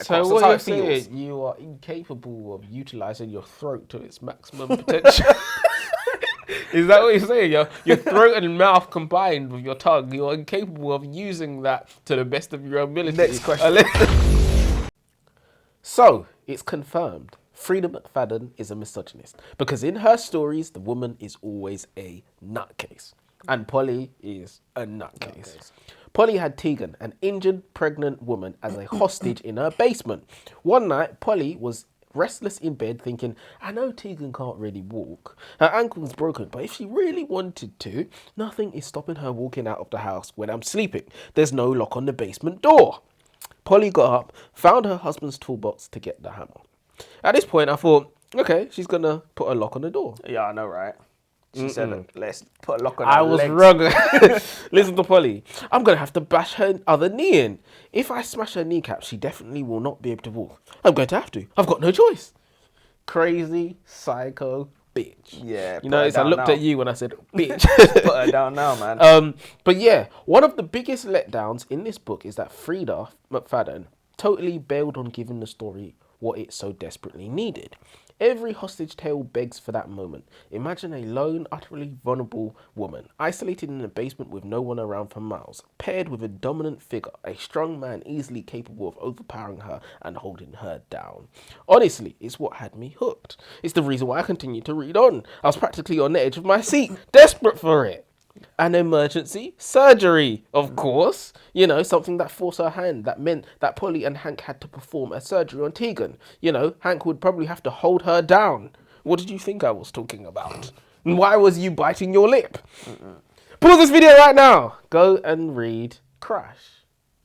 So what you're saying, you are incapable of utilizing your throat to its maximum potential. Is that what you're saying? Your throat and mouth combined with your tongue, you're incapable of using that to the best of your ability. Next question. So, it's confirmed. Freida McFadden is a misogynist. Because in her stories, the woman is always a nutcase. And Polly is a nutcase. Polly had Tegan, an injured pregnant woman, as a hostage in her basement. One night, Polly was restless in bed thinking, I know Tegan can't really walk. Her ankle's broken, but if she really wanted to, nothing is stopping her walking out of the house when I'm sleeping. There's no lock on the basement door. Polly got up, found her husband's toolbox to get the hammer. At this point, I thought, okay, she's going to put a lock on the door. Yeah, I know, right? She said, let's put a lock on I her was legs. wrong. Listen to Polly. I'm going to have to bash her other knee in. If I smash her kneecap, she definitely will not be able to walk. I'm going to have to. I've got no choice. Crazy, psycho bitch. Yeah, you notice I looked at you when I said bitch. Put her down now, man. But yeah, one of the biggest letdowns in this book is that Freida McFadden totally bailed on giving the story what it so desperately needed. Every hostage tale begs for that moment. Imagine a lone, utterly vulnerable woman, isolated in a basement with no one around for miles, paired with a dominant figure, a strong man easily capable of overpowering her and holding her down. Honestly, it's what had me hooked. It's the reason why I continued to read on. I was practically on the edge of my seat, desperate for it. An emergency surgery, of course. You know, something that forced her hand. That meant that Polly and Hank had to perform a surgery on Tegan. You know, Hank would probably have to hold her down. What did you think I was talking about? And why was you biting your lip? Pause this video right now. Go and read Crash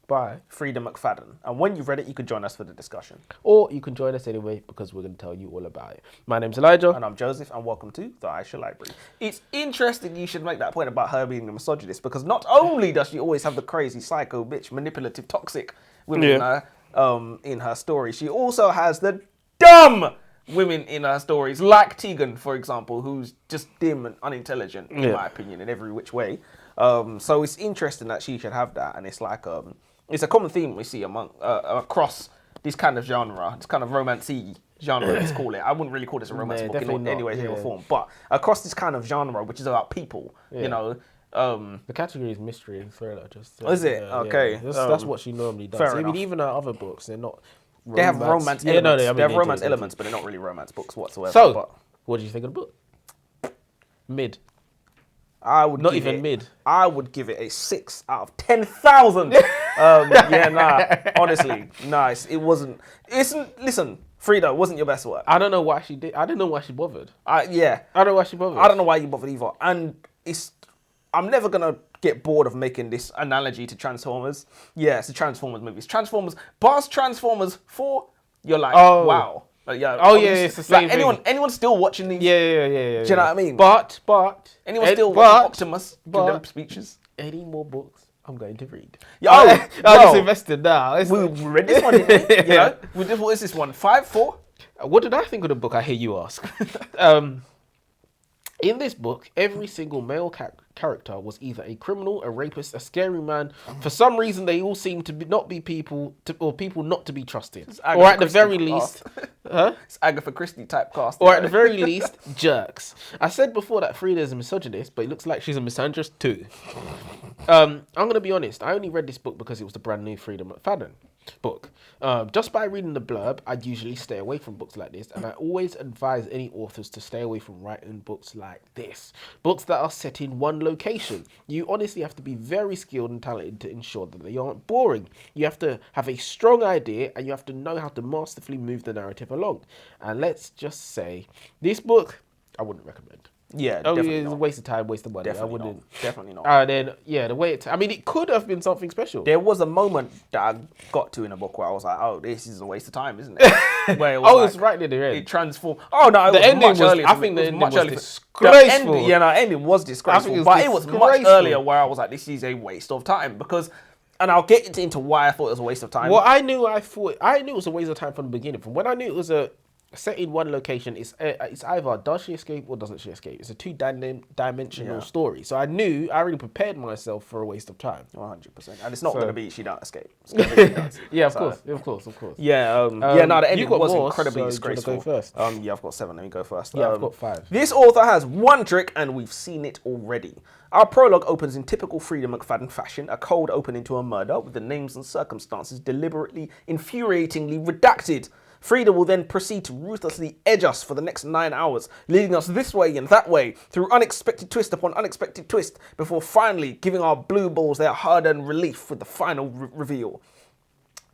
by Freida McFadden. And when you've read it, you can join us for the discussion. Or you can join us anyway, because we're going to tell you all about it. My name's Elijah. And I'm Joseph, and welcome to the Aisha Library. It's interesting you should make that point about her being a misogynist, because not only does she always have the crazy, psycho, bitch, manipulative, toxic women in her story, she also has the dumb women in her stories, like Tegan, for example, who's just dim and unintelligent, in my opinion, in every which way. So it's interesting that she should have that, and it's like... it's a common theme we see across this kind of genre, this kind of romance-y genre, let's call it. I wouldn't really call this a romance book in any way, shape, or form. But across this kind of genre, which is about people, you know... the category is mystery and thriller. Is it? Okay. Yeah. That's what she normally does. I mean, even her other books, they're not romance. They have romance elements. They have romance elements, but they're not really romance books whatsoever. So, what do you think of the book? Mid. I would not give even it, mid. I would give it a 6 out of 10,000. Honestly, nice. It wasn't. Listen, Freida wasn't your best work. I don't know why she did. I don't know why she bothered. I don't know why she bothered. I don't know why you bothered either. And I'm never gonna get bored of making this analogy to Transformers. Yeah, it's a Transformers movie. It's Transformers. Past Transformers 4, you're like, wow. Like, it's the same thing. Anyone still watching these? Yeah. Do you know what I mean? But anyone still watching Optimus do them speeches? Any more books I'm going to read. I'm just invested now. We read this one, didn't we? You know? What is this one? 5, 4? What did I think of the book? I hear you ask. In this book, every single male character was either a criminal, a rapist, a scary man. For some reason, they all seem to not be people not to be trusted. Or at the very least... It's Agatha Christie type cast. Or at the very least, jerks. I said before that Freida is a misogynist, but it looks like she's a misandrist too. I'm going to be honest. I only read this book because it was the brand new Freida McFadden book. Just by reading the blurb, I'd usually stay away from books like this, and I always advise any authors to stay away from writing books like this. Books that are set in one location. You honestly have to be very skilled and talented to ensure that they aren't boring. You have to have a strong idea, and you have to know how to masterfully move the narrative along. And let's just say, this book, I wouldn't recommend. Yeah, definitely it's a waste of time, waste of money. Definitely I wouldn't. Definitely not. And then, the way it could have been something special. There was a moment that I got to in a book where I was like, oh, this is a waste of time, isn't it? Where it was it's right near the end. It transformed. Oh, no, the ending was, earlier. I think the ending was disgraceful. The ending was disgraceful. But it was much earlier where I was like, this is a waste of time. Because, and I'll get into why I thought it was a waste of time. Well, I knew it was a waste of time from the beginning. From when I knew it was a set in one location. It's either does she escape or doesn't she escape. It's a two-dimensional story. So I already prepared myself for a waste of time. 100%. And it's not going to be she don't escape. It's gonna be she does. Yeah, of course. Yeah, no, the ending was more, incredibly so disgraceful. Do you wanna go first? Yeah, I've got 7. Let me go first. Yeah, I've got 5. This author has one trick, and we've seen it already. Our prologue opens in typical Freida McFadden fashion, a cold opening to a murder with the names and circumstances deliberately, infuriatingly redacted. Freida will then proceed to ruthlessly edge us for the next 9 hours, leading us this way and that way, through unexpected twist upon unexpected twist, before finally giving our blue balls their hard-earned relief with the final reveal.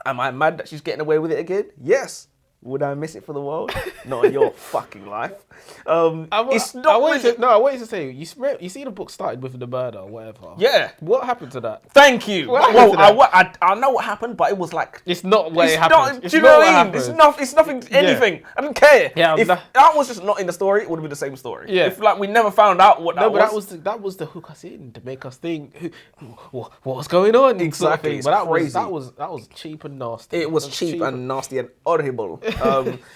Am I mad that she's getting away with it again? Yes. Would I miss it for the world? Not in your fucking life. It's not. I wanted to say, you see the book started with the murder or whatever. Yeah. What happened to that? Thank you. Well, I know what happened, but it was like it's not what happened. Do you know what I mean? It's nothing. Anything. Yeah. I don't care. Yeah. If that was just not in the story, it would have been the same story. Yeah. If like we never found out what that was. But that was to hook us in, to make us think what was going on. Exactly. Sort of but that was cheap and nasty. It was cheap and nasty and horrible.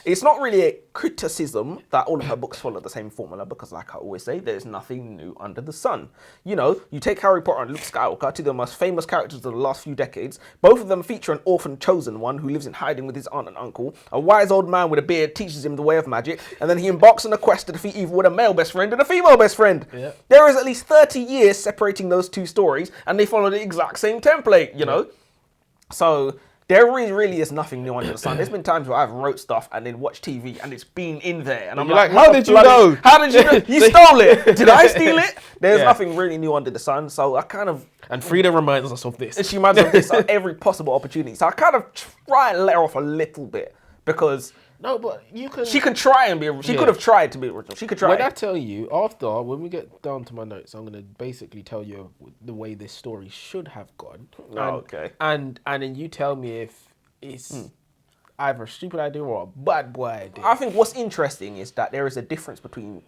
It's not really a criticism that all of her books follow the same formula because, like I always say, there's nothing new under the sun. You know, you take Harry Potter and Luke Skywalker, two of the most famous characters of the last few decades. Both of them feature an orphan chosen one who lives in hiding with his aunt and uncle. A wise old man with a beard teaches him the way of magic, and then he embarks on a quest to defeat evil with a male best friend and a female best friend. Yeah. There is at least 30 years separating those two stories, and they follow the exact same template, you know? So there really is nothing new under the sun. There's been times where I've wrote stuff and then watched TV and it's been in there. And I'm like, how did you know? How did you know? You stole it. Did I steal it? There's nothing really new under the sun. So I kind of... And Freida reminds us of this. She reminds us of this at every possible opportunity. So I kind of try and let her off a little bit because... No, but you can... She can try and be... She could have tried to be original. She could try. When I tell you, when we get down to my notes, I'm going to basically tell you the way this story should have gone. Okay. And then you tell me if it's either a stupid idea or a bad boy idea. I think what's interesting is that there's a difference between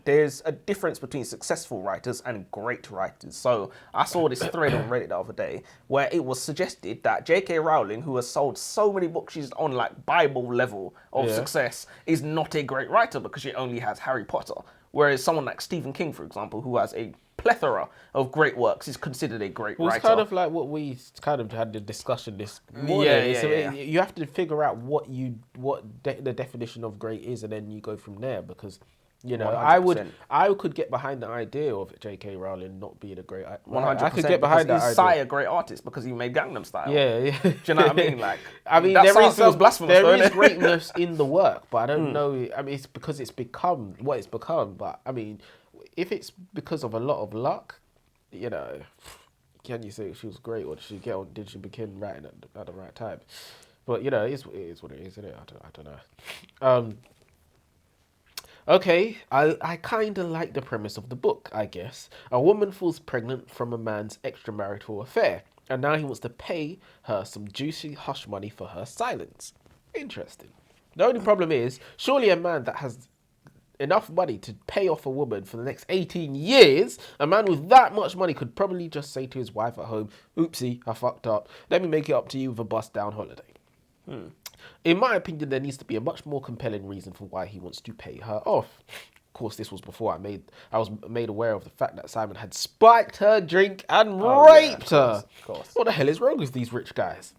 successful writers and great writers. So I saw this thread on Reddit the other day where it was suggested that J.K. Rowling, who has sold so many books, she's on like Bible level of success, is not a great writer because she only has Harry Potter. Whereas someone like Stephen King, for example, who has a plethora of great works, is considered a great writer. It's kind of like what we kind of had the discussion this morning. Yeah. You have to figure out what the definition of great is, and then you go from there. Because you know, 100%. I could get behind the idea of J.K. Rowling not being a great. 100%. I could get behind that. He's a great artist because he made Gangnam Style. Yeah. Do you know what I mean? Like, I mean, there is greatness in the work, but I don't know. I mean, it's because it's become what it's become. But I mean, if it's because of a lot of luck, you know, can you say she was great, or did she begin writing at the right time? But you know, it is what it is, isn't it? I don't know. Okay, I kind of like the premise of the book, I guess. A woman falls pregnant from a man's extramarital affair, and now he wants to pay her some juicy hush money for her silence. Interesting. The only problem is, surely a man that has enough money to pay off a woman for the next 18 years, a man with that much money could probably just say to his wife at home, oopsie, I fucked up. Let me make it up to you with a bust down holiday. In my opinion, there needs to be a much more compelling reason for why he wants to pay her off. Of course, this was before I was made aware of the fact that Simon had spiked her drink and raped her. Of course. What the hell is wrong with these rich guys?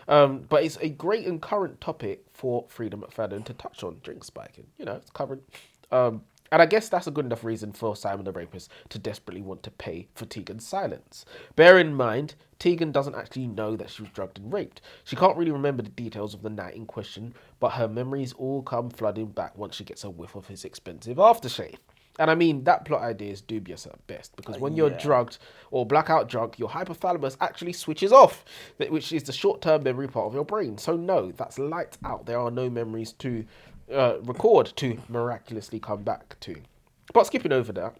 But it's a great and current topic for Freida McFadden to touch on, drink spiking. You know, it's current. And I guess that's a good enough reason for Simon the Rapist to desperately want to pay for Tegan's silence. Bear in mind, Tegan doesn't actually know that she was drugged and raped. She can't really remember the details of the night in question, but her memories all come flooding back once she gets a whiff of his expensive aftershave. And I mean, that plot idea is dubious at best, because when you're drugged or blackout drunk, your hypothalamus actually switches off, which is the short-term memory part of your brain. So no, that's lights out. There are no memories to record to miraculously come back to. But skipping over that,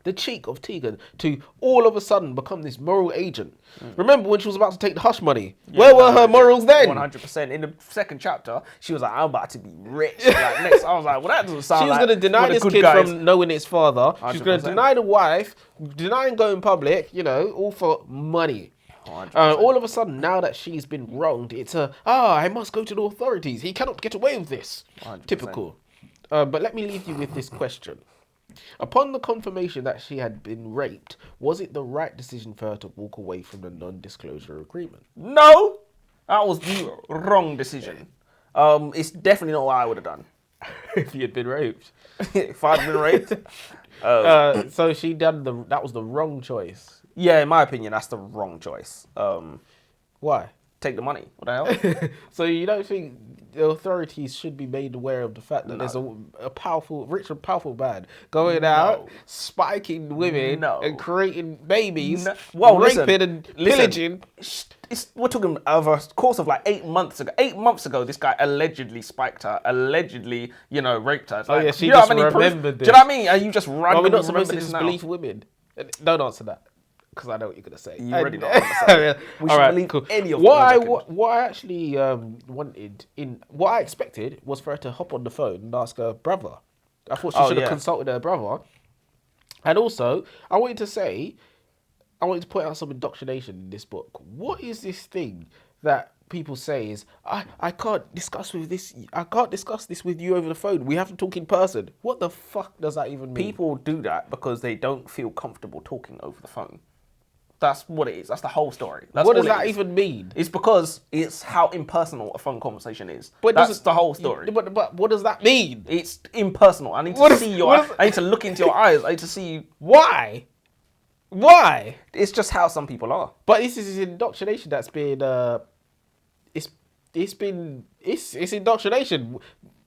the cheek of Tegan to all of a sudden become this moral agent. Remember when she was about to take the hush money? Where were her morals then? 100%. In the second chapter, she was like, I'm about to be rich. Like, next, I was like, well, that doesn't sound like... She was going to deny this kid from knowing its father. 100%. She's going to deny the wife, denying going public, you know, all for money. All of a sudden, now that she's been wronged, it's I must go to the authorities. He cannot get away with this. 100%. Typical. But let me leave you with this question. Upon the confirmation that she had been raped, was it the right decision for her to walk away from the non-disclosure agreement? No, that was the wrong decision. It's definitely not what I would have done If you had been raped. if I'd been raped. So she that was the wrong choice. Yeah, in my opinion, that's the wrong choice. Why? Take the money. What the hell? So you don't think the authorities should be made aware of the fact that there's a powerful, rich and powerful man going out, spiking women and creating babies, raping and pillaging? We're talking over a course of like 8 months ago. 8 months ago, this guy allegedly spiked her, allegedly, raped her. It's like, she just remembered this. Do you know what I mean? Are you just randomly We're not supposed to this now? disbelieve women. Don't answer that, because I know what you're gonna say. You already know what I'm gonna say. We should believe any of what I actually what I expected was for her to hop on the phone and ask her brother. I thought she should have consulted her brother. And also, I wanted to point out some indoctrination in this book. What is this thing that people say is, I can't discuss this with you over the phone. We have to talk in person. What the fuck does that even mean? People do that because they don't feel comfortable talking over the phone. That's what it is. That's the whole story. That's what does that even mean? It's because it's how impersonal a phone conversation is. But that's the whole story. But what does that mean? It's impersonal. I need to see I need to look into your eyes. I need to see you. Why? Why? It's just how some people are. But this is indoctrination that's been it's indoctrination.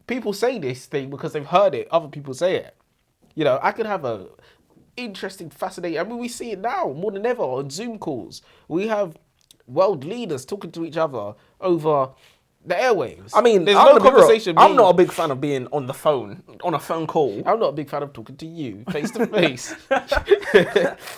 People say this thing because they've heard it. Other people say it. I could have a interesting, fascinating. I mean, we see it now more than ever on Zoom calls. We have world leaders talking to each other over the airwaves. I mean, there's no conversation. I'm not a big fan of being on a phone call. I'm not a big fan of talking to you face to face.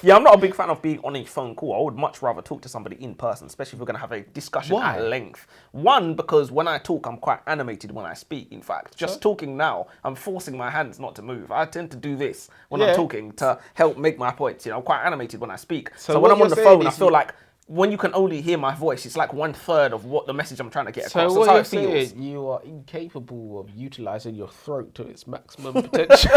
Yeah, I'm not a big fan of being on a phone call. I would much rather talk to somebody in person, especially if we're going to have a discussion at length. One, because when I talk, I'm quite animated when I speak, in fact. Just talking now, I'm forcing my hands not to move. I tend to do this when I'm talking to help make my points. I'm quite animated when I speak. So when I'm on the phone, I feel like when you can only hear my voice, it's like 1/3 of what the message I'm trying to get across. So what you're saying, you are incapable of utilizing your throat to its maximum potential.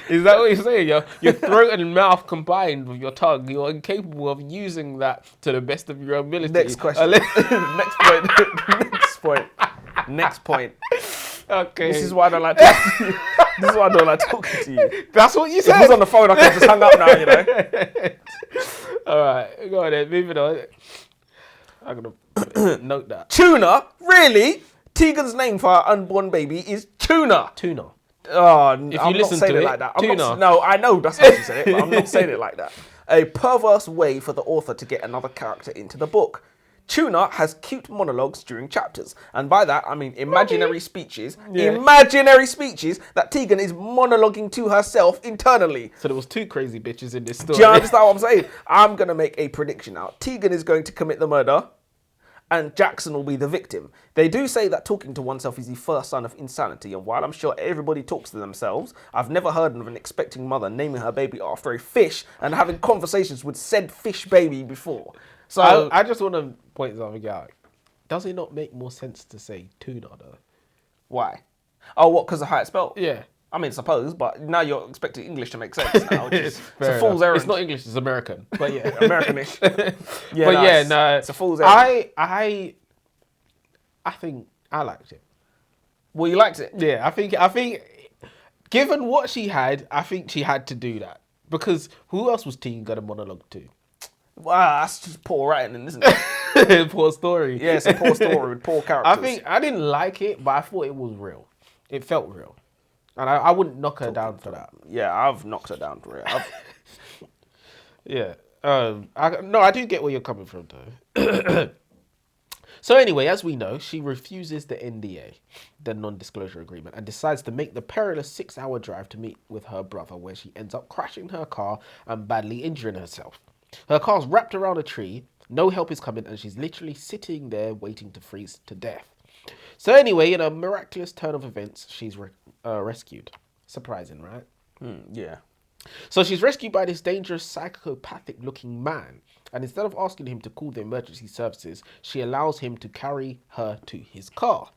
Is that what you're saying? Your throat and mouth combined with your tongue, you're incapable of using that to the best of your ability. Next question. Next point. Okay. This is why I don't like talking to you. This is why I don't like talking to you. That's what you said. If I was on the phone, I could just hang up now, All right, go on then. Moving on. I'm gonna note that. Tuna? Really? Tegan's name for her unborn baby is Tuna. Tuna. Oh, If you I'm listen not saying to it it, like that. Tuna. No, I know that's how she said it, but I'm not saying it like that. A perverse way for the author to get another character into the book. Tuna has cute monologues during chapters, and by that I mean imaginary speeches. Yeah. Imaginary speeches that Tegan is monologuing to herself internally. So there was two crazy bitches in this story. Do you understand what I'm saying? I'm gonna make a prediction now. Tegan is going to commit the murder, and Jackson will be the victim. They do say that talking to oneself is the first sign of insanity, and while I'm sure everybody talks to themselves, I've never heard of an expecting mother naming her baby after a fish and having conversations with said fish baby before. So I just want to point something out. Does it not make more sense to say tuna though? Why? Oh, what? Because of how it's spelled? Yeah. I mean, suppose, but now you're expecting English to make sense now, which is it's a fool's errand. It's not English, it's American. But yeah. Americanish. No. It's a fool's errand. I think I liked it. Well, you liked it? Yeah, I think given what she had, I think she had to do that. Because who else was Tegan gonna monologue to? Wow, that's just poor writing, isn't it? Poor story. Yeah, it's a poor story with poor characters. I didn't like it, but I thought it was real. It felt real. And I wouldn't knock her down for that. Yeah, I've knocked her down for it. Yeah. I do get where you're coming from, though. So anyway, as we know, she refuses the NDA, the non-disclosure agreement, and decides to make the perilous 6-hour drive to meet with her brother, where she ends up crashing her car and badly injuring herself. Her car's wrapped around a tree, no help is coming, and she's literally sitting there waiting to freeze to death. So anyway, in a miraculous turn of events, she's rescued. Surprising, right? Yeah. So she's rescued by this dangerous psychopathic-looking man, and instead of asking him to call the emergency services, she allows him to carry her to his car.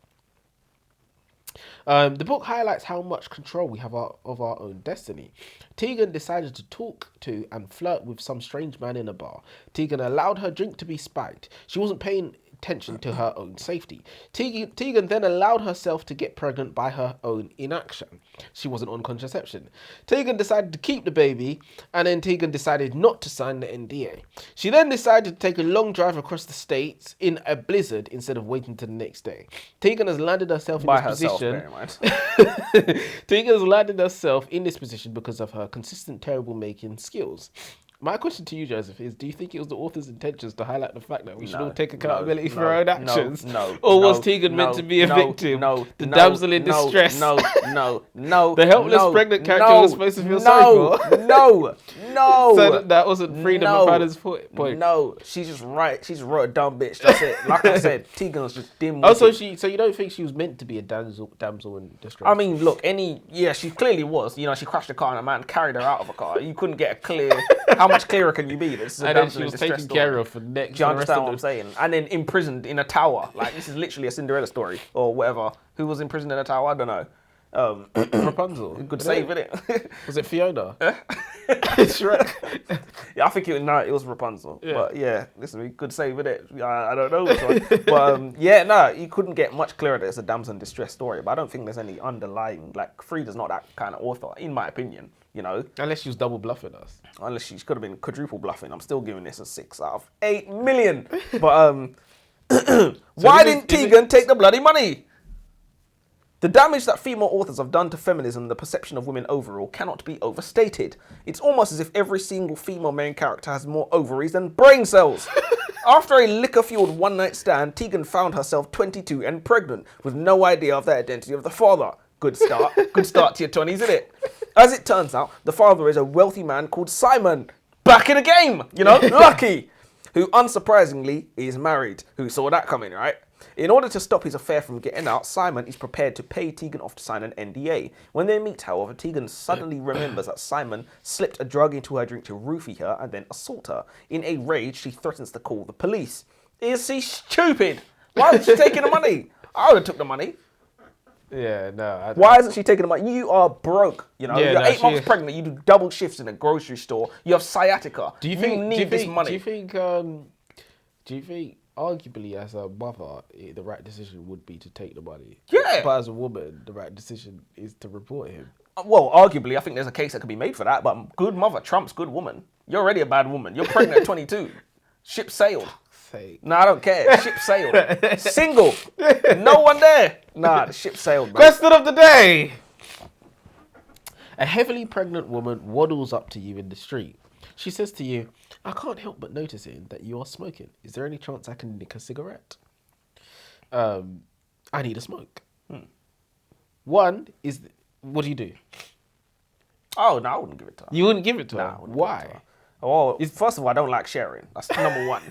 The book highlights how much control we have of our own destiny. Tegan decided to talk to and flirt with some strange man in a bar. Tegan allowed her drink to be spiked. She wasn't paying attention to her own safety. Tegan then allowed herself to get pregnant by her own inaction. She wasn't on contraception. Tegan decided to keep the baby, and then Tegan decided not to sign the NDA. She then decided to take a long drive across the states in a blizzard instead of waiting till the next day. Tegan has landed herself in this position. Tegan has landed herself in this position because of her consistent terrible making skills. My question to you, Joseph, is: do you think it was the author's intentions to highlight the fact that we should all take accountability for our own actions? Or was Tegan meant to be a victim? The damsel in distress? No. The helpless pregnant character was supposed to feel sorry for? No. So that wasn't Freida McFadden's point? No. She's just right. She just wrote a dumb bitch. That's it. Like I said, Tegan was just dim. Oh, so you don't think she was meant to be a damsel in distress? I mean, look, she clearly was. You know, she crashed a car and a man carried her out of a car. You couldn't get a clear... How much clearer can you be? This is a and then she was taken care of for the next. Do you understand what I'm saying? And then imprisoned in a tower. Like, this is literally a Cinderella story or whatever. Who was imprisoned in a tower? I don't know. Rapunzel. Good save, innit? Was it Fiona? Shrek. Yeah, I think it was Rapunzel. Yeah. But yeah, listen, good save, innit? I don't know which one. But you couldn't get much clearer that it's a damsel in distress story. But I don't think there's any underlying, like, Frieda's not that kind of author, in my opinion. You know, unless she was double bluffing us. Unless she could have been quadruple bluffing. I'm still giving this a 6 out of 8 million. But why didn't Tegan take the bloody money? The damage that female authors have done to feminism and the perception of women overall cannot be overstated. It's almost as if every single female main character has more ovaries than brain cells. After a liquor-fueled one-night stand, Tegan found herself 22 and pregnant with no idea of the identity of the father. Good start. Good start to your 20s, isn't it? As it turns out, the father is a wealthy man called Simon. Back in the game, you know, lucky. Who, unsurprisingly, is married. Who saw that coming, right? In order to stop his affair from getting out, Simon is prepared to pay Tegan off to sign an NDA. When they meet, however, Tegan suddenly remembers that Simon slipped a drug into her drink to roofie her and then assault her. In a rage, she threatens to call the police. Is she stupid? Why isn't she taking the money? I would have took the money. Yeah, no. Why isn't she taking the money? You are broke. You know, you're 8 months pregnant. You do double shifts in a grocery store. You have sciatica. Do you need this money? Do you think, arguably, as a mother, the right decision would be to take the money? Yeah. But as a woman, the right decision is to report him. Well, arguably, I think there's a case that could be made for that. But good mother trumps good woman. You're already a bad woman. You're pregnant at 22. Ship sailed. No, I don't care. Ship sailed. Single. No one there. Nah, the ship sailed, bro. Question of the day. A heavily pregnant woman waddles up to you in the street. She says to you, I can't help but noticing that you are smoking. Is there any chance I can nick a cigarette? I need a smoke. One is, what do you do? Oh, no, I wouldn't give it to her. You wouldn't give it to her? Why? Well, first of all, I don't like sharing. That's number one.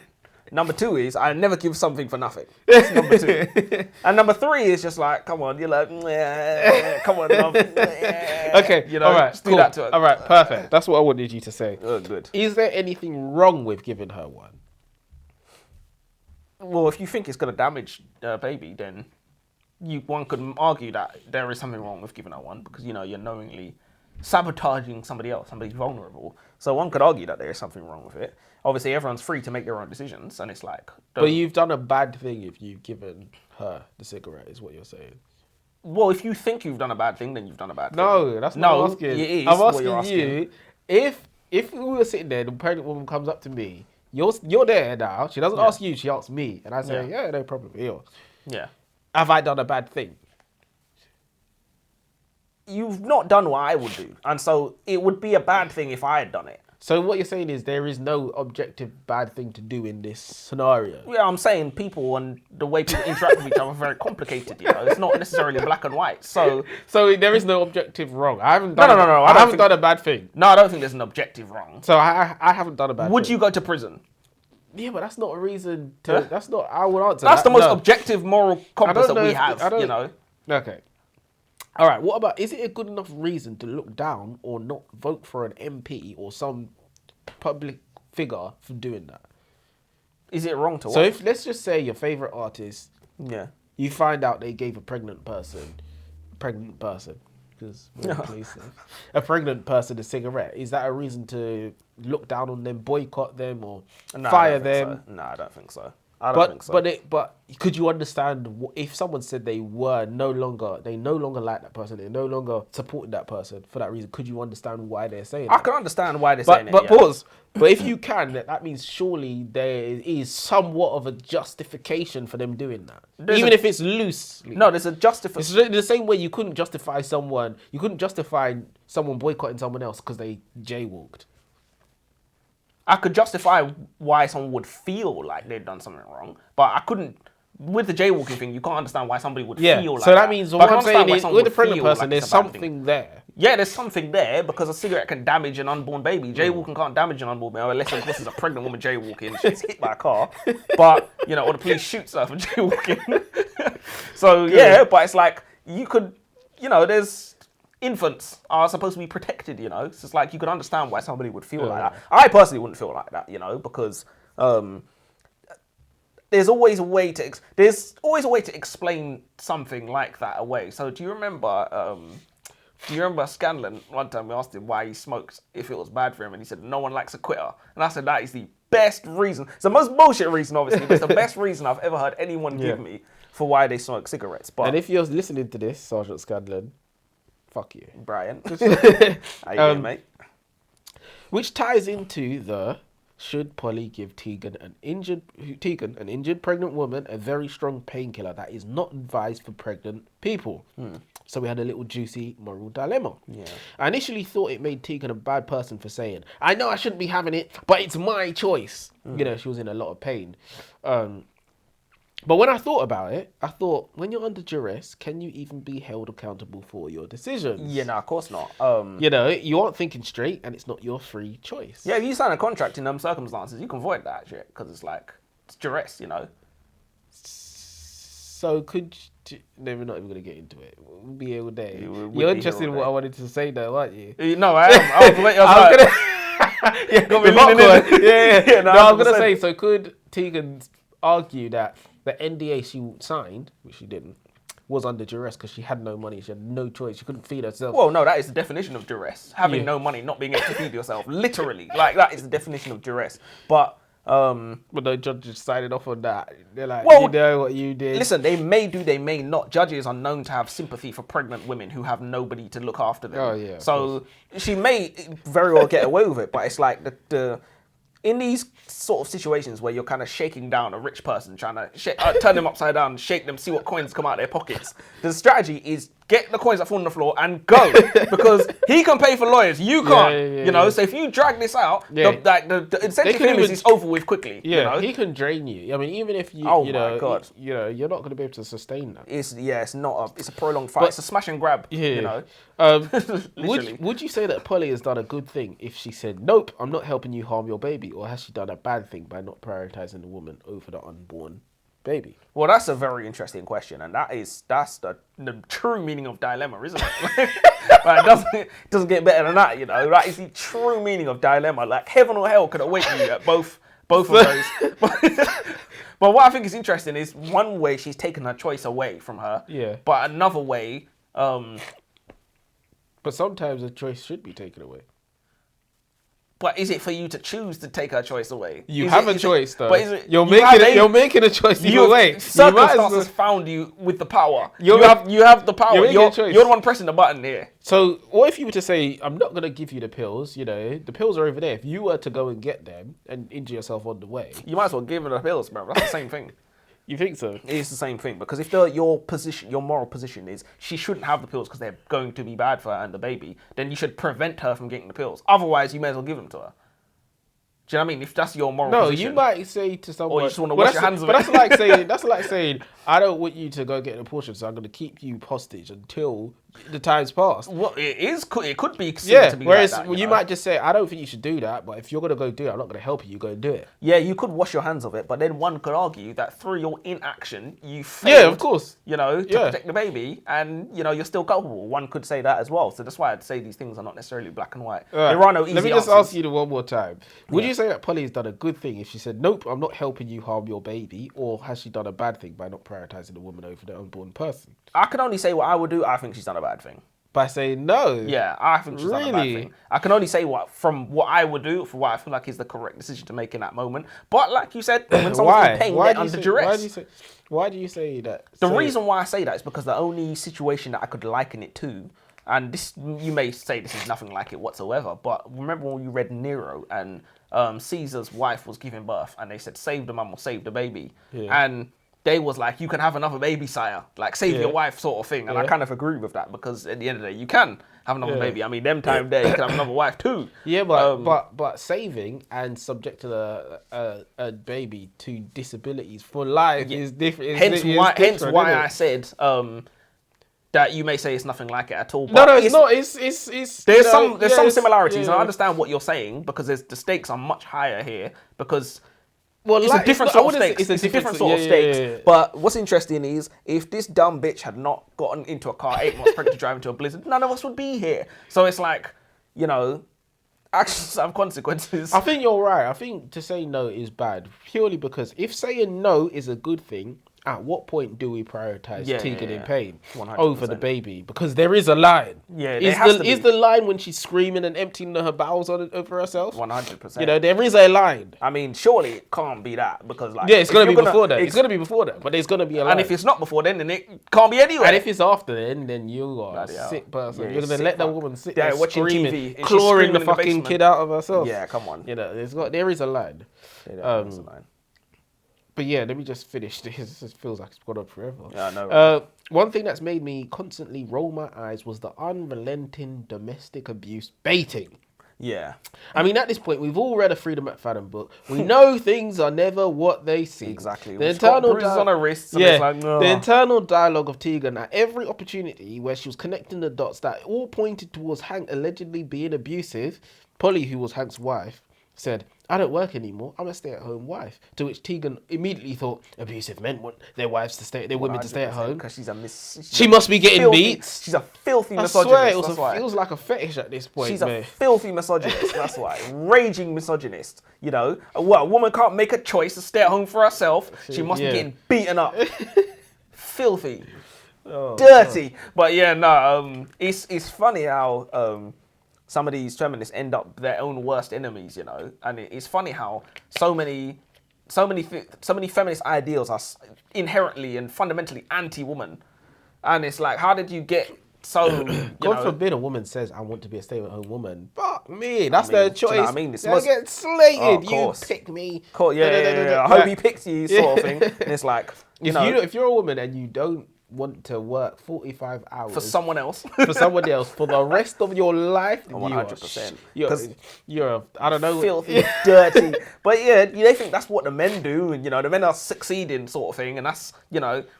Number 2 is I never give something for nothing. That's number 2. And number 3 is just like, come on, you're like, come on, love. Okay, you know, all right, just do that to her. All right, perfect. That's what I wanted you to say. Oh, good. Is there anything wrong with giving her one? Well, if you think it's going to damage the baby, then one could argue that there is something wrong with giving her one because, you know, you're knowingly sabotaging somebody else, somebody's vulnerable. So one could argue that there is something wrong with it. Obviously, everyone's free to make their own decisions, and it's like... But you've done a bad thing if you've given her the cigarette, is what you're saying. Well, if you think you've done a bad thing, then you've done a bad thing. No, that's not what I'm asking. It is I'm what asking you're asking. you, if we were sitting there and the pregnant woman comes up to me, you're there now, she doesn't ask you, she asks me, and I say, yeah, no problem, here. Yeah. Have I done a bad thing? You've not done what I would do, and so it would be a bad thing if I had done it. So what you're saying is there is no objective bad thing to do in this scenario? Yeah, I'm saying people and the way people interact with each other are very complicated, you know. It's not necessarily black and white. So there is no objective wrong. I haven't done No. I haven't done a bad thing. No, I don't think there's an objective wrong. So I haven't done a bad thing. Would you go to prison? Yeah, but that's not a reason to... That's not... I would answer That's the most objective moral compass that we have, you know. Okay. All right, what about, is it a good enough reason to look down or not vote for an MP or some public figure for doing that? Is it wrong to So let's just say your favourite artist, yeah, you find out they gave a pregnant person pregnant person, because a pregnant person a cigarette, is that a reason to look down on them, boycott them, or fire them? So. No, I don't think so. I don't think so. But could you understand if someone said they no longer like that person, they no longer supported that person for that reason? Could you understand why they're saying I that? can understand why they're saying it. But pause. But if you can, that means surely there is somewhat of a justification for them doing that, even if it's loosely. No, there's a justification. It's the same way you couldn't justify someone boycotting someone else because they jaywalked. I could justify why someone would feel like they'd done something wrong, but I couldn't. With the jaywalking thing, you can't understand why somebody would feel like that. So that means what I'm saying is, with the pregnant person, there's something there. Yeah, there's something there because a cigarette can damage an unborn baby. Jaywalking can't damage an unborn baby unless, of course, it's a pregnant woman jaywalking. She's hit by a car, but or the police shoots her for jaywalking. So yeah, but it's like you could, there's. Infants are supposed to be protected, So it's like you could understand why somebody would feel like that. I personally wouldn't feel like that, because there's always a way to explain something like that away. So do you remember Scanlon? One time we asked him why he smoked if it was bad for him, and he said no one likes a quitter. And I said that is the best reason. It's the most bullshit reason, obviously, but it's the best reason I've ever heard anyone give me for why they smoke cigarettes. And if you're listening to this, Sergeant Scanlon, fuck you, Brian. How you doing, mate? Which ties into the should Polly give Tegan, an injured pregnant woman, a very strong painkiller that is not advised for pregnant people? So we had a little juicy moral dilemma. Yeah. I initially thought it made Tegan a bad person for saying, I know I shouldn't be having it, but it's my choice. She was in a lot of pain. But when I thought about it, I thought, when you're under duress, can you even be held accountable for your decisions? Yeah, no, of course not. You aren't thinking straight, and it's not your free choice. Yeah, if you sign a contract in them circumstances, you can void that shit, because it's duress, So could you... No, we're not even going to get into it. We'll be here all day. You're interested in what I wanted to say, though, aren't you? No, I am. I was going to... I'm going to say, so could Tegan argue that the NDA she signed, which she didn't, was under duress because she had no money, she had no choice, she couldn't feed herself? Well, no, that is the definition of duress. Having no money, not being able to feed yourself. Literally. That is the definition of duress. But the judges signed off on that. They're like, you know what you did. Listen, they may do, they may not. Judges are known to have sympathy for pregnant women who have nobody to look after them. Oh, yeah. So she may very well get away with it, but it's like in these sort of situations where you're kind of shaking down a rich person, trying to turn them upside down, shake them, see what coins come out of their pockets, the strategy is get the coins that fall on the floor and go. Because he can pay for lawyers, you can't. So if you drag this out, the incentive for him is it's over with quickly. He can drain you. I mean, even if you, my God. You're not going to be able to sustain that. It's a prolonged fight. It's a smash and grab. Would you say that Polly has done a good thing if she said, nope, I'm not helping you harm your baby, or has she done a bad thing by not prioritizing the woman over the unborn baby? Well, that's a very interesting question, and that's the true meaning of dilemma, isn't it? It doesn't get better than that, That is the true meaning of dilemma. Like heaven or hell could await you at both of those. But what I think is interesting is one way she's taken her choice away from her. Yeah. But another way. But sometimes a choice should be taken away. But is it for you to choose to take her choice away? You have a choice, though. But you're making a choice either way. Circumstances found you with the power. You have the power. You're the one pressing the button here. So what if you were to say, I'm not going to give you the pills, the pills are over there. If you were to go and get them and injure yourself on the way. You might as well give her the pills, bro. That's the same thing. You think so? It's the same thing, because if your moral position is she shouldn't have the pills because they're going to be bad for her and the baby, then you should prevent her from getting the pills. Otherwise, you may as well give them to her. Do you know what I mean? If that's your moral position. No, you might say to someone... Or you just want to wash your hands of it. But that's like saying, I don't want you to go get an abortion, so I'm going to keep you hostage until the time's passed. Well, it could be seen to be whereas like that, you might just say, I don't think you should do that, but if you're going to go do it, I'm not going to help you go and do it. Yeah, you could wash your hands of it, but then one could argue that through your inaction, you failed, yeah, of course, to protect the baby, and, you're still culpable. One could say that as well. So that's why I'd say these things are not necessarily black and white. Right. There are no easy Let me just answers. ask you one more time. Would you say say that Polly's done a good thing if she said, nope, I'm not helping you harm your baby, or has she done a bad thing by not prioritising the woman over the unborn person? I can only say what I would do. I think she's done a bad thing. By saying no? Yeah, I think she's done a bad thing. I can only say what I would do for what I feel like is the correct decision to make in that moment. But like you said, when someone's in pain, they're under duress. Why do you say that? The reason why I say that is because the only situation that I could liken it to, and this, you may say this is nothing like it whatsoever, but remember when you read Nero and Caesar's wife was giving birth and they said, save the mum or save the baby. Yeah. And they was like, you can have another baby, sire. Like, save your wife sort of thing. And I kind of agree with that because at the end of the day, you can have another baby. I mean, them time there, you can have another wife too. Yeah, but saving and subjecting a baby to disabilities for life is different. Hence why I said that you may say it's nothing like it at all. But no, it's not. It's there's some similarities. And I understand what you're saying because the stakes are much higher here because. Well, it's a different sort of stakes. It's a different sort of stakes. Yeah. But what's interesting is if this dumb bitch had not gotten into a car 8 months pregnant to drive into a blizzard, none of us would be here. So it's like, actions have consequences. I think you're right. I think to say no is bad purely because if saying no is a good thing, at what point do we prioritise Tegan in pain 100%. Over the baby? Because there is a line. Yeah, is the line when she's screaming and emptying her bowels over herself? 100%. There is a line. I mean, surely it can't be that because it's going to be before that. It's going to be before that, but there's going to be a line. And if it's not before then it can't be anywhere. And if it's after then you are a sick person. You're going to let that woman sit there watching screaming, TV, clawing the fucking kid out of herself. Yeah, come on. There is a line. There's a line. But yeah, let me just finish this. This feels like it's gone on forever. Yeah, I know. Right? One thing that's made me constantly roll my eyes was the unrelenting domestic abuse baiting. Yeah. I mean, at this point, we've all read a Freida McFadden book. We know things are never what they seem. Exactly. The internal bruises on her wrists. the internal dialogue of Tegan at every opportunity where she was connecting the dots that all pointed towards Hank allegedly being abusive. Polly, who was Hank's wife, said, I don't work anymore. I'm a stay-at-home wife. To which Tegan immediately thought abusive men want their wives to stay, their women to stay at home. Because she must be getting beat. She's a filthy misogynist. I swear, it feels like a fetish at this point. She's a filthy misogynist. That's why, raging misogynist. A woman can't make a choice to stay at home for herself. She must be getting beaten up. Filthy, dirty. God. But yeah, it's funny how. Some of these feminists end up their own worst enemies, and it's funny how so many feminist ideals are inherently and fundamentally anti-woman, and it's like, how did you get so? God forbid a woman says, "I want to be a stay-at-home woman." Fuck me, that's their choice. Do you know what I mean? They get slated. You pick me. I hope he picks you, sort of thing. And it's like, if you're a woman and you don't want to work 45 hours for someone else for the rest of your life, 100%. You're I don't know, filthy, dirty. But yeah, they think that's what the men do, and the men are succeeding, sort of thing, and that's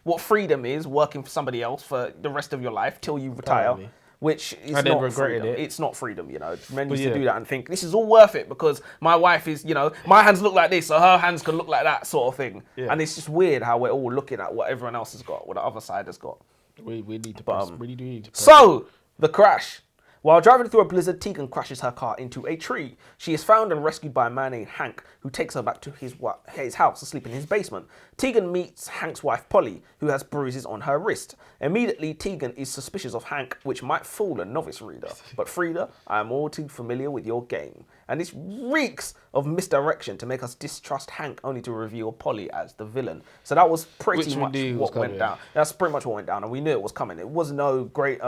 what freedom is: working for somebody else for the rest of your life till you retire. Apparently. Which is not freedom. It's not freedom, Men used to do that and think, this is all worth it because my wife is, my hands look like this, so her hands can look like that, sort of thing. Yeah. And it's just weird how we're all looking at what everyone else has got, what the other side has got. We need to press, really do need to press. So, the crash. While driving through a blizzard, Tegan crashes her car into a tree. She is found and rescued by a man named Hank, who takes her back to his house to sleep in his basement. Tegan meets Hank's wife, Polly, who has bruises on her wrist. Immediately, Tegan is suspicious of Hank, which might fool a novice reader. But Freida, I am all too familiar with your game. And this reeks of misdirection to make us distrust Hank, only to reveal Polly as the villain. So that was pretty much what went down. That's pretty much what went down, and we knew it was coming. It was no great...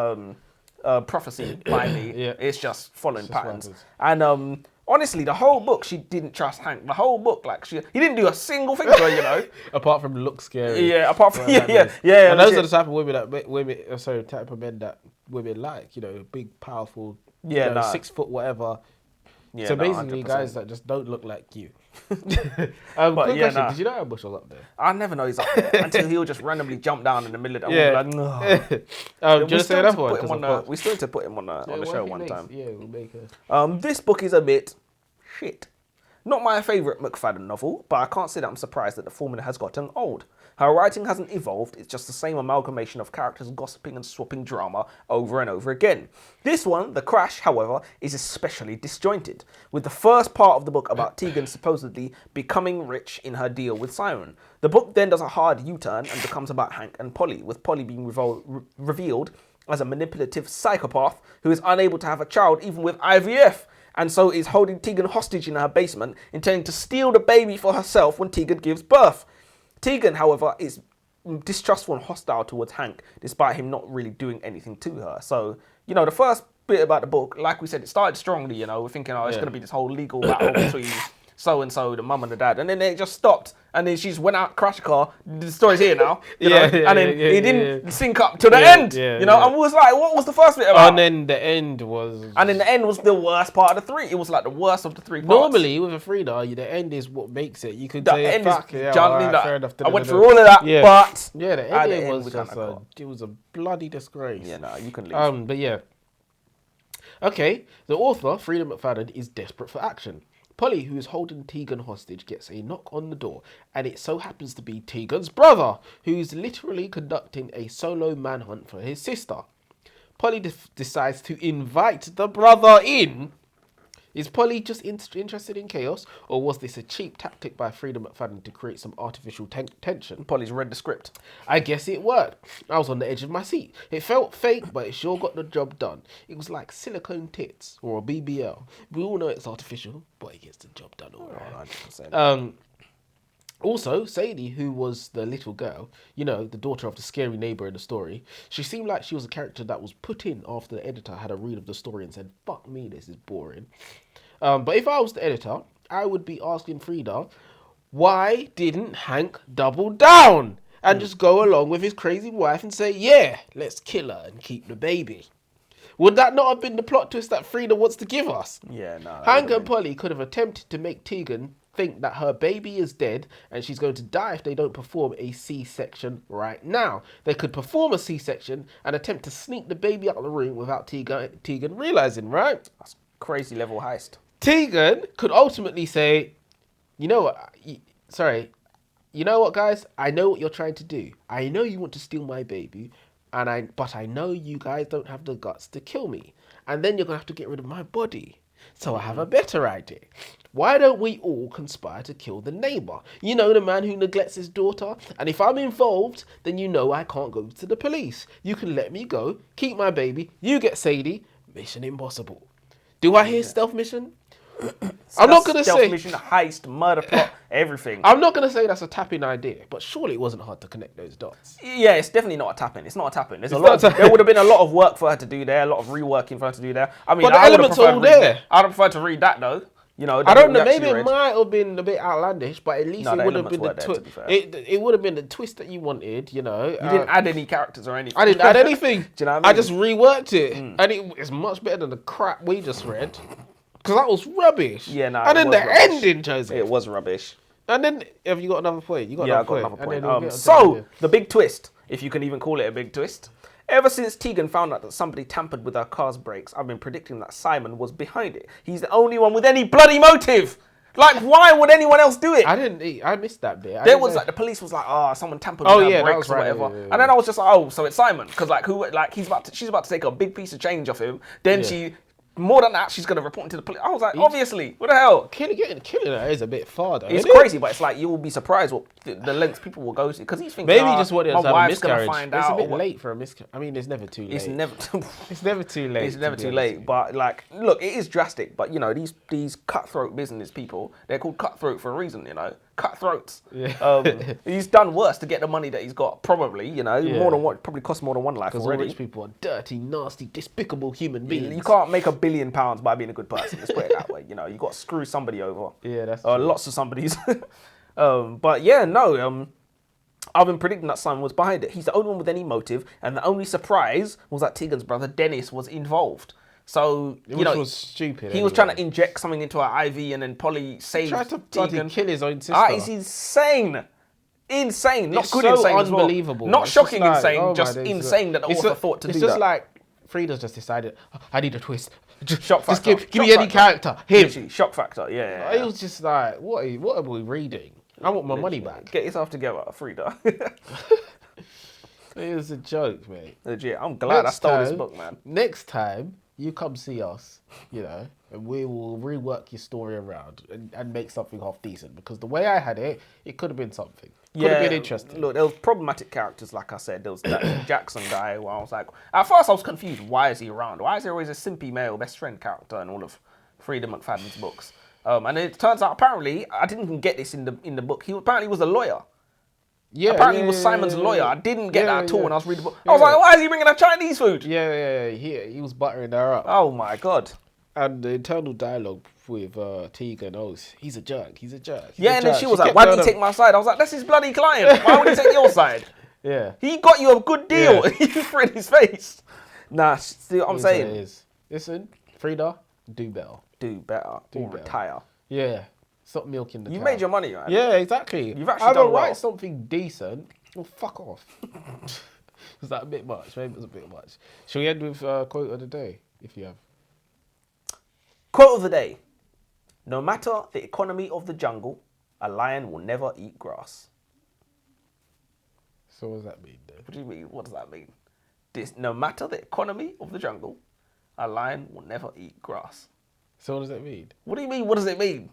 prophecy by me. It's just following patterns. And honestly, the whole book, she didn't trust Hank. The whole book, he didn't do a single thing to her, apart from look scary. Yeah, apart from And those are the type of women type of men that women like. Big, powerful, 6 foot whatever. Yeah, so basically, 100%. Guys that just don't look like you. Quick question, did you know Ambush was up there? I never know he's up there until he'll just randomly jump down in the middle of the we still need to put him on the show one time. Yeah, we'll make it. This book is a bit shit. Not my favourite McFadden novel, but I can't say that I'm surprised that the formula has gotten old. Her writing hasn't evolved, it's just the same amalgamation of characters gossiping and swapping drama over and over again. This one, The Crash, however, is especially disjointed, with the first part of the book about Tegan supposedly becoming rich in her deal with Simon. The book then does a hard U-turn and becomes about Hank and Polly, with Polly being revealed as a manipulative psychopath who is unable to have a child even with IVF, and so is holding Tegan hostage in her basement, intending to steal the baby for herself when Tegan gives birth. Tegan, however, is distrustful and hostile towards Hank, despite him not really doing anything to her. So, you know, the first bit about the book, like we said, it started strongly, you know, we're thinking, oh, it's going to be this whole legal battle between so-and-so, the mum and the dad, and then it just stopped, and then she just went out, crashed a car, the story's here now, you know, and then it didn't sync up to the end, you know, and we was like, what was the first bit about? And then the end was... And then the end was the worst part of the three. It was like the worst of the three parts. Normally, with a Frida, the end is what makes it. You could say, fuck, fair enough. I went through all of that, but... Yeah, the ending was just it was a bloody disgrace. Yeah, no, you can leave. But yeah. Okay, the author, Freida McFadden, is desperate for action. Polly, who is holding Tegan hostage, gets a knock on the door, and it so happens to be Tegan's brother, who's literally conducting a solo manhunt for his sister. Polly decides to invite the brother in. Is Polly just interested in chaos, or was this a cheap tactic by Freida McFadden to create some artificial tension? Polly's read the script. I guess it worked. I was on the edge of my seat. It felt fake, but it sure got the job done. It was like silicone tits or a BBL. We all know it's artificial, but it gets the job done all right. 100%. Also, Sadie, who was the little girl, you know, the daughter of the scary neighbour in the story, she seemed like she was a character that was put in after the editor had a read of the story and said, fuck me, this is boring. But if I was the editor, I would be asking Freida, why didn't Hank double down and just go along with his crazy wife and say, yeah, let's kill her and keep the baby? Would that not have been the plot twist that Freida wants to give us? Yeah, no. Hank and Polly could have attempted to make Tegan think that her baby is dead and she's going to die if they don't perform a C-section right now. They could perform a C-section and attempt to sneak the baby out of the room without Tegan realizing, right? That's crazy level heist. Tegan could ultimately say, you know what, you know what, guys? I know what you're trying to do. I know you want to steal my baby, but I know you guys don't have the guts to kill me. And then you're going to have to get rid of my body. So I have a better idea. Why don't we all conspire to kill the neighbour? You know, the man who neglects his daughter? And if I'm involved, then you know I can't go to the police. You can let me go, keep my baby, you get Sadie. Mission impossible. Do I hear stealth mission? I'm not going to say... mission, heist, murder plot, everything. I'm not going to say that's a tapping idea, but surely it wasn't hard to connect those dots. Yeah, it's definitely not a tapping. It's not a tapping. There would have been a lot of work for her to do there, a lot of reworking for her to do there. I mean, but the elements are all there. I'd have preferred to read that, though. You know, I don't know. Maybe it might have been a bit outlandish, but at least it would have been the twist. It would have been the twist that you wanted. You know, you didn't add any characters or anything. I didn't add anything. Do you know what I mean? I just reworked it, and it's much better than the crap we just read. Because that was rubbish. Yeah, no. And then the ending, Joseph. It was rubbish. And then, have you got another point? I've got another point. So the big twist, if you can even call it a big twist. Ever since Tegan found out that somebody tampered with her car's brakes, I've been predicting that Simon was behind it. He's the only one with any bloody motive. Like, why would anyone else do it? I missed that bit. The police was like, someone tampered with her brakes or whatever. Yeah. And then I was just like, so it's Simon. Because she's about to take a big piece of change off him. Then more than that, she's going to report him to the police. I was like, obviously, what the hell? Killing her is a bit far, though. It's crazy, but it's like, you will be surprised what the lengths people will go to. Because he's thinking, maybe just what it is, my wife's going to find out. It's a bit late for a miscarriage. I mean, it's never too late. It's never too late. It's never too late. But, like, look, it is drastic. But, you know, these cutthroat business people, they're called cutthroat for a reason, you know. Cutthroats. Yeah. He's done worse to get the money that he's got, probably, you know. More than one, probably cost more than one life already. Because rich people are dirty, nasty, despicable human beings. You can't make £1 billion by being a good person. Let's put it that way. You know, you got to screw somebody over. Yeah, that's true. Lots of somebodies. But yeah, no. I've been predicting that Simon was behind it. He's the only one with any motive, and the only surprise was that Tegan's brother Dennis was involved. So, Which was stupid. He was trying to inject something into her IV, and then Polly saved Tegan. He tried to kill his own sister. It's insane. Insane. Not it's good so insane unbelievable. As well. Not shocking like, insane, just insane that the author thought to do that. It's just like, Frida's just decided, I need a twist. Shock factor. Just give me any character. Him. Literally, shock factor, yeah. It was just like, what are we reading? I want my money back. Get yourself together, Freida. It was a joke, mate. Legit. I'm glad I stole this book, man. Next time, you come see us, and we will rework your story around and make something half decent. Because the way I had it, it could have been something. Could have been interesting. Look, there was problematic characters, like I said. There was that Jackson guy where I was like, at first I was confused. Why is he around? Why is there always a simpy male best friend character in all of Freida McFadden's books? And it turns out, apparently, I didn't even get this in the book. He apparently was a lawyer. Yeah, apparently he was Simon's lawyer. I didn't get that at all when I was reading the book. I was Yeah. like, why is he bringing her Chinese food? Yeah. He was buttering her up. Oh my God. And the internal dialogue with Tegan, he's a jerk. He's a jerk. Yeah, and then she was like, why did he take my side? I was like, that's his bloody client. Why would he take your side? Yeah. He got you a good deal. You threw it in his face. Nah, see what I'm saying? It is. Listen, Freida, do better. Do better. Or retire. Yeah. Stop milking the cow. You made your money, man. Yeah, exactly. You've actually done well. Write something decent. Well, fuck off. Was that a bit much? Maybe it was a bit much. Shall we end with quote of the day, if you have? Quote of the day. No matter the economy of the jungle, a lion will never eat grass. So what does that mean, then? What do you mean? What does that mean? No matter the economy of the jungle, a lion will never eat grass. So what does that mean? What do you mean? What does it mean?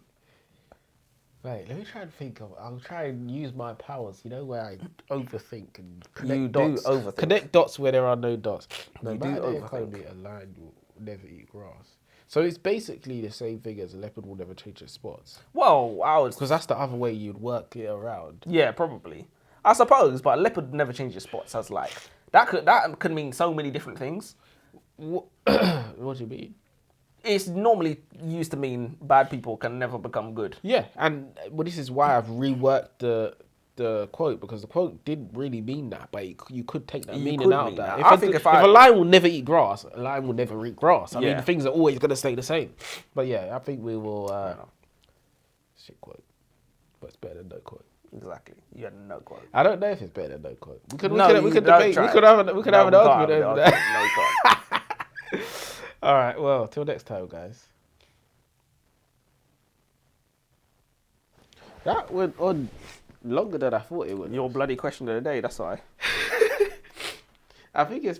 Wait, let me try and think of. I'll try and use my powers. Where I overthink and You connect do dots. overthink. Connect dots where there are no dots. No You do matter the overthink. economy, a lion will never eat grass. So it's basically the same thing as a leopard will never change its spots. Well, I was... Because that's the other way you'd work it around. Yeah, probably. I suppose, but a leopard never changes spots. As like that could mean so many different things. What do you mean? It's normally used to mean bad people can never become good. Yeah, and this is why I've reworked the quote, because the quote didn't really mean that, but you could take that meaning out of that. If a lion will never eat grass, a lion will never eat grass. I mean, things are always going to stay the same. But yeah, I think we will... shit quote. But it's better than no quote. Exactly. You had no quote. I don't know if it's better than no quote. We could don't debate. try We could have an argument over that. No quote. All right, well, till next time, guys. That went on longer than I thought it would. Your bloody question of the day, that's why. I think it's